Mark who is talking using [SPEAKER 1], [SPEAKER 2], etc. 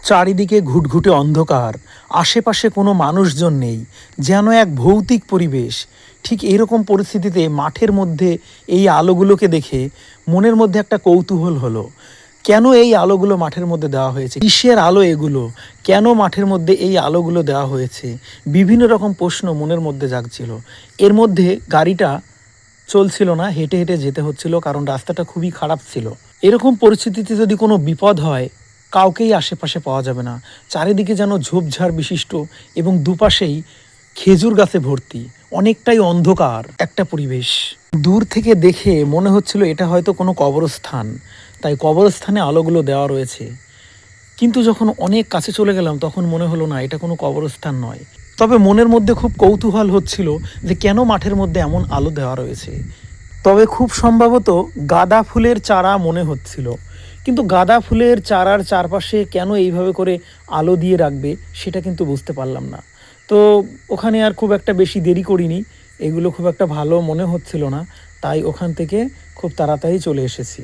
[SPEAKER 1] চারিদিকে ঘুটঘুটে অন্ধকার, আশেপাশে কোনো মানুষজন নেই, যেন এক ভৌতিক পরিবেশ। ঠিক এইরকম পরিস্থিতিতে মাঠের মধ্যে এই আলোগুলোকে দেখে মনের মধ্যে একটা কৌতূহল হলো। কেন এই আলোগুলো মাঠের মধ্যে দেওয়া হয়েছে, কিসের আলো এগুলো, কেন মাঠের মধ্যে এই আলোগুলো দেওয়া হয়েছে, বিভিন্ন রকম প্রশ্ন মনের মধ্যে জাগছিল। এর মধ্যে গাড়িটা চলছিল না, হেঁটে হেঁটে যেতে হচ্ছিল, কারণ রাস্তাটা খুবই খারাপ ছিল। এরকম পরিস্থিতিতে যদি কোনো বিপদ হয়, কাউকেই আশেপাশে পাওয়া যাবে না। চারিদিকে যেন ঝোপঝাড় বিশিষ্ট এবং দুপাশেই খেজুর গাছে ভর্তি, অনেকটাই অন্ধকার একটা পরিবেশ। দূর থেকে দেখে মনে হচ্ছিল এটা হয়তো কোনো কবরস্থান, তাই কবরস্থানে আলোগুলো দেওয়া রয়েছে। কিন্তু যখন অনেক কাছে চলে গেলাম তখন মনে হলো না, এটা কোনো কবরস্থান নয়। তবে মনের মধ্যে খুব কৌতূহল হচ্ছিল যে কেন মাঠের মধ্যে এমন আলো দেওয়া রয়েছে। তবে খুব সম্ভবত গাঁদা ফুলের চারা মনে হচ্ছিল, কিন্তু গাঁদা ফুলের চারার চারপাশে কেন এইভাবে করে আলো দিয়ে রাখবে সেটা কিন্তু বুঝতে পারলাম না। তো ওখানে আর খুব একটা বেশি দেরি করিনি, এগুলো খুব একটা ভালো মনে হচ্ছিল না, তাই ওখান থেকে খুব তাড়াতাড়ি চলে এসেছি।